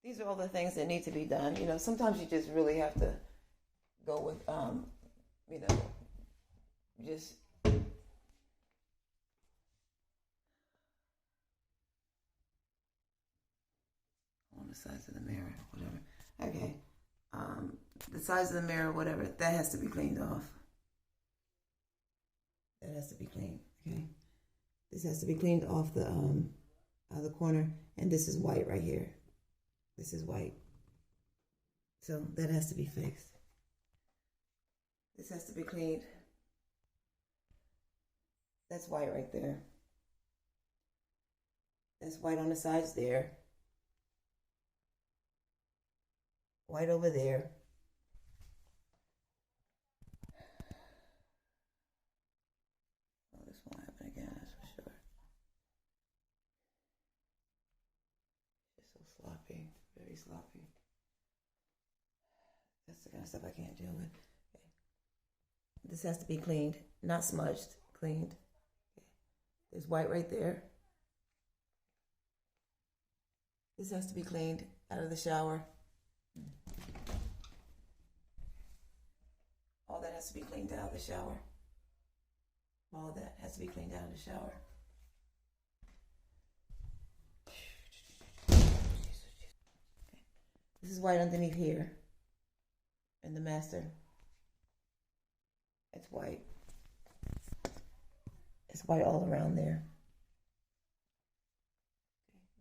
these are all the things that need to be done. You know, sometimes you just really have to go with, you know, just on the sides of the mirror, whatever. Okay. The sides of the mirror, whatever, that has to be cleaned off. That has to be cleaned. Okay. This has to be cleaned off the out of the corner, and this is white right here. This is white. So that has to be fixed. This has to be cleaned. That's white right there. That's white on the sides there. White over there. Oh, this won't happen again, that's for sure. It's so sloppy, very sloppy. That's the kind of stuff I can't deal with. Okay. This has to be cleaned, not smudged, cleaned. Okay. There's white right there. This has to be cleaned out of the shower. All that has to be cleaned out of the shower. All that has to be cleaned out of the shower. This is white underneath here. In the master. It's white. It's white all around there.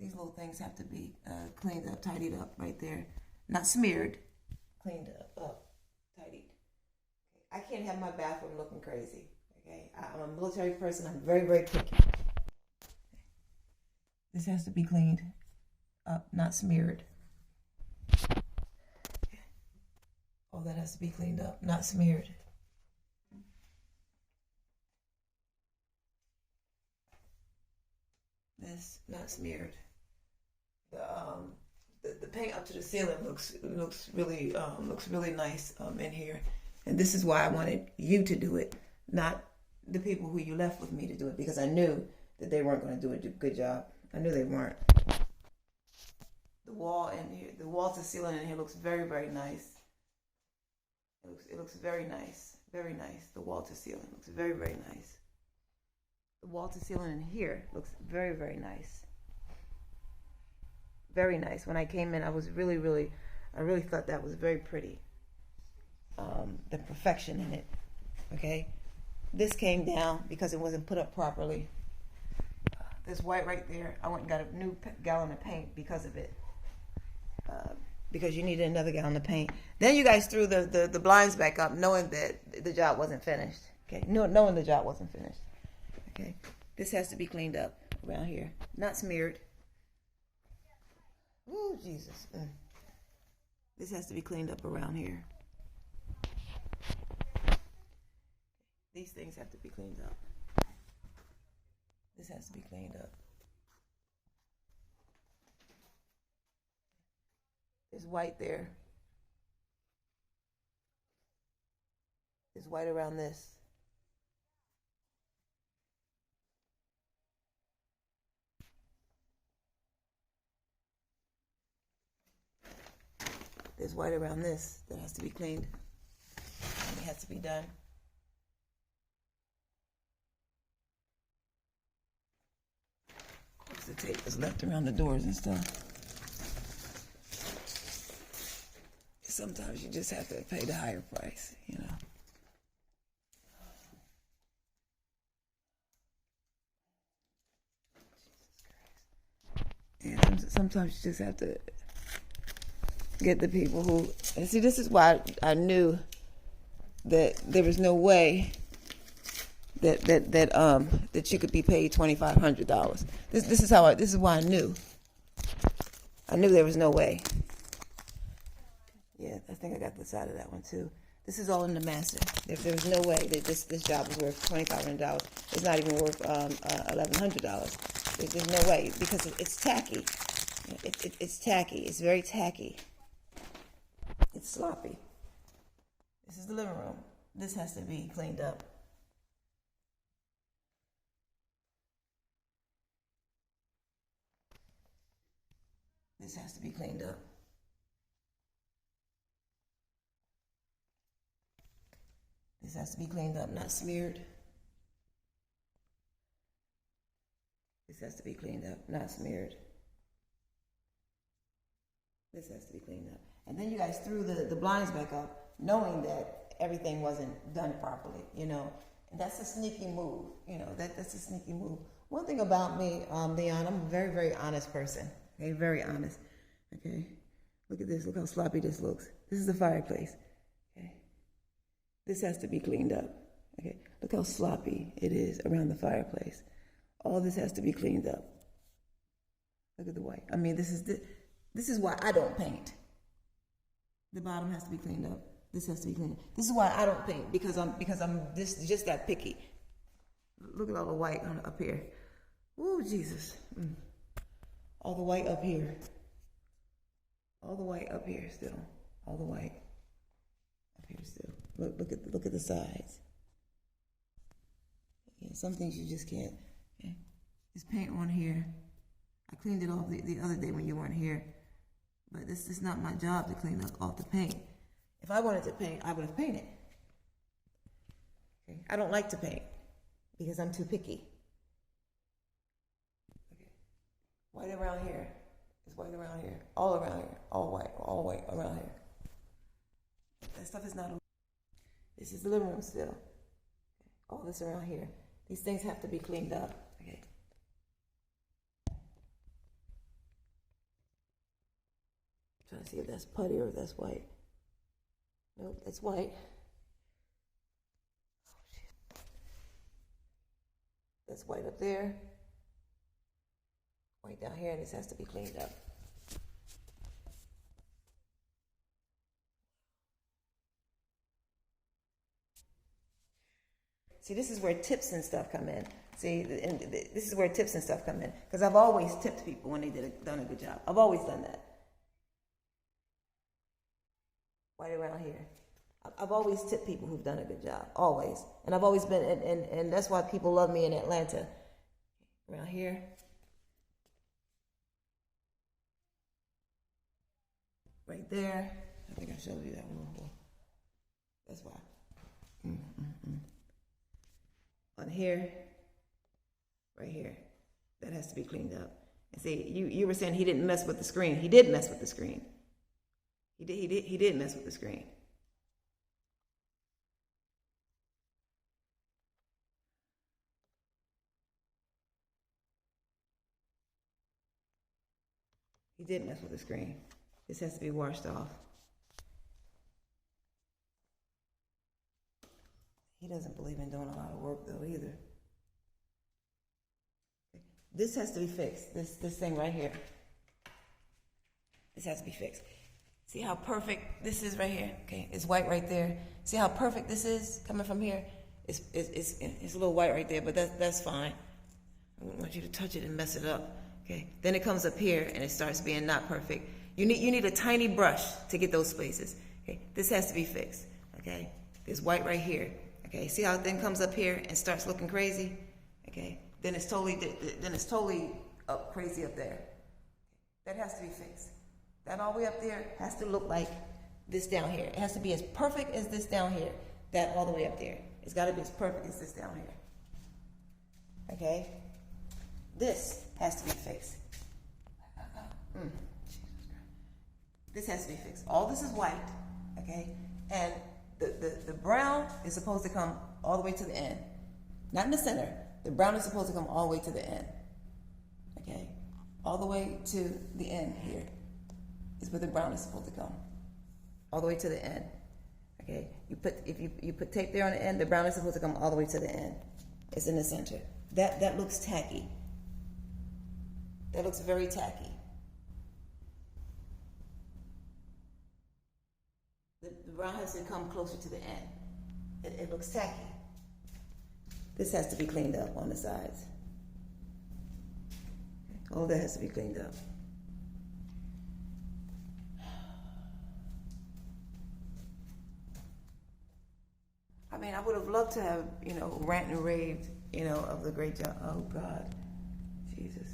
These little things have to be cleaned up, tidied up right there. Not smeared, cleaned up, tidied. I can't have my bathroom looking crazy. Okay, I'm a military person. I'm very, very picky. This has to be cleaned up, not smeared. All that has to be cleaned up, not smeared. This not smeared. The paint up to the ceiling looks really nice in here, and this is why I wanted you to do it, not the people who you left with me to do it, because I knew that they weren't going to do a good job. I knew they weren't. The wall in here, the wall to ceiling in here looks very, very nice. It looks very nice, very nice. The wall to ceiling looks very, very nice. The wall to ceiling in here looks very, very nice. Very nice. When I came in, I really thought that was very pretty. The perfection in it. Okay, this came down because it wasn't put up properly. This white right there, I went and got a new gallon of paint because of it. Because you needed another gallon of paint. Then you guys threw the blinds back up, knowing that the job wasn't finished. Okay, knowing the job wasn't finished. Okay, this has to be cleaned up around here, not smeared. Ooh, Jesus. This has to be cleaned up around here. These things have to be cleaned up. This has to be cleaned up. There's white there. There's white around this. There's white around this that has to be cleaned. It has to be done. Of course, the tape is left around the doors and stuff. Sometimes you just have to pay the higher price, you know. And sometimes you just have to get the people who, and see, this is why I knew that there was no way that you could be paid $2,500. This is why I knew. I knew there was no way. Yeah, I think I got the side of that one too. This is all in the master. There was no way that this job was worth $2,500. It's not even worth $1,100. There's no way, because it's tacky. It's tacky. It's very tacky. It's sloppy. This is the living room. This has to be cleaned up. This has to be cleaned up. This has to be cleaned up, not smeared. This has to be cleaned up, not smeared. This has to be cleaned up. And then you guys threw the blinds back up, knowing that everything wasn't done properly, you know. And that's a sneaky move, you know, that's a sneaky move. One thing about me, Leon, I'm a very, very honest person, okay, very honest, okay. Look at this, look how sloppy this looks. This is the fireplace, okay. This has to be cleaned up, okay. Look how sloppy it is around the fireplace. All this has to be cleaned up. Look at the white. I mean, this is why I don't paint. The bottom has to be cleaned up. This has to be cleaned up. This is why I don't paint, because I'm just that picky. Look at all the white up here. Ooh, Jesus. All the white up here. All the white up here still. All the white up here still. Look at the sides. Yeah, some things you just can't. Okay. This paint on here. I cleaned it off the other day when you weren't here. But this is not my job to clean off the paint. If I wanted to paint, I would have painted. Okay. I don't like to paint because I'm too picky. Okay. White around here. It's white around here. All around here. All white around here. That stuff is not. This is the living room still. All this around here. These things have to be cleaned up. Okay. Trying to see if that's putty or if that's white. Nope, that's white. Oh, shit. That's white up there. White down here, and this has to be cleaned up. See, this is where tips and stuff come in. See, and this is where tips and stuff come in. Because I've always tipped people when they done a good job. I've always done that. Right around here. I've always tipped people who've done a good job. Always. And I've always been, and that's why people love me in Atlanta. Around here. Right there. I think I showed you that one before. That's why. On here. Right here. That has to be cleaned up. And see, you were saying he didn't mess with the screen. He did mess with the screen. He did mess with the screen. He did mess with the screen. This has to be washed off. He doesn't believe in doing a lot of work though either. This has to be fixed. This thing right here. This has to be fixed. See how perfect this is right here? Okay, it's white right there. See how perfect this is coming from here? It's a little white right there, but that's fine. I wouldn't want you to touch it and mess it up. Okay, then it comes up here and it starts being not perfect. You need a tiny brush to get those spaces. Okay, this has to be fixed. Okay, there's white right here. Okay, see how it then comes up here and starts looking crazy? Okay, then it's totally up crazy up there. That has to be fixed. That all the way up there has to look like this down here. It has to be as perfect as this down here. That all the way up there. It's got to be as perfect as this down here. Okay? This has to be fixed. This has to be fixed. All this is white. Okay? And the brown is supposed to come all the way to the end. Not in the center. The brown is supposed to come all the way to the end. Okay? All the way to the end here. Is where the brown is supposed to come, all the way to the end. Okay, if you put tape there on the end, the brown is supposed to come all the way to the end. It's in the center. That looks tacky. That looks very tacky. The brown has to come closer to the end. It looks tacky. This has to be cleaned up on the sides. All that has to be cleaned up. I mean, I would have loved to have, rant and raved, of the great job. Oh, God. Jesus.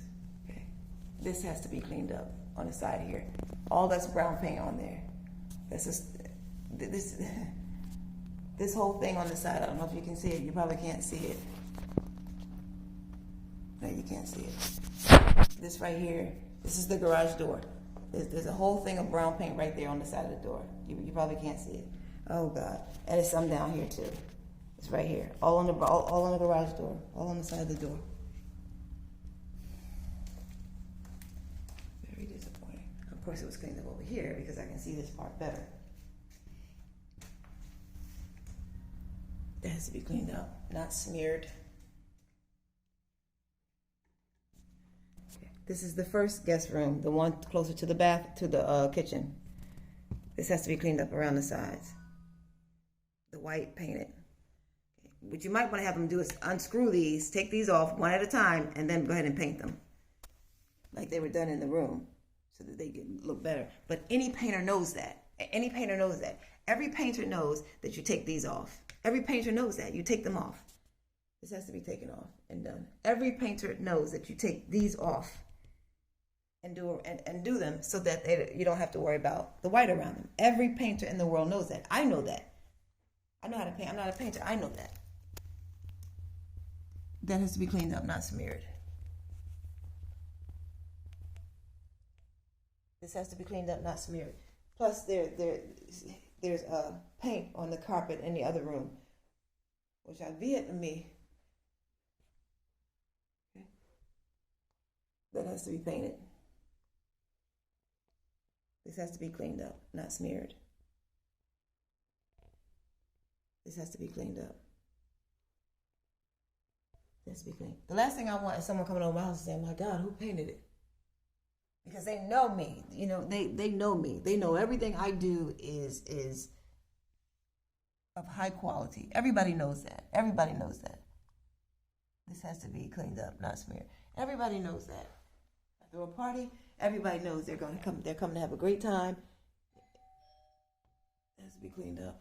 Okay. This has to be cleaned up. on the side here. All that's brown paint on there. That's just this whole thing on the side. I don't know if you can see it. You probably can't see it. No, you can't see it. This right here, this is the garage door. There's a whole thing of brown paint right there on the side of the door. You probably can't see it. Oh God! And it's some down here too. It's right here, all on the garage door, all on the side of the door. Very disappointing. Of course, it was cleaned up over here because I can see this part better. That has to be cleaned up, not smeared. Okay. This is the first guest room, the one closer to the kitchen. This has to be cleaned up around the sides. The white painted. What you might want to have them do is unscrew these, take these off one at a time, and then go ahead and paint them like they were done in the room so that they can look better. But any painter knows that. Any painter knows that. Every painter knows that you take these off. Every painter knows that. You take them off. This has to be taken off and done. Every painter knows that you take these off and do them so that you don't have to worry about the white around them. Every painter in the world knows that. I know that. I know how to paint. I'm not a painter. I know that. That has to be cleaned up, not smeared. This has to be cleaned up, not smeared. Plus, there's paint on the carpet in the other room, which are Vietnamese. Okay. That has to be painted. This has to be cleaned up, not smeared. This has to be cleaned up. This has to be clean. The last thing I want is someone coming over my house and saying, "My God, who painted it?" Because they know me. You know, they know me. They know everything I do is of high quality. Everybody knows that. Everybody knows that. This has to be cleaned up, not smeared. Everybody knows that. I throw a party, everybody knows they're going to come. They're coming to have a great time. It has to be cleaned up.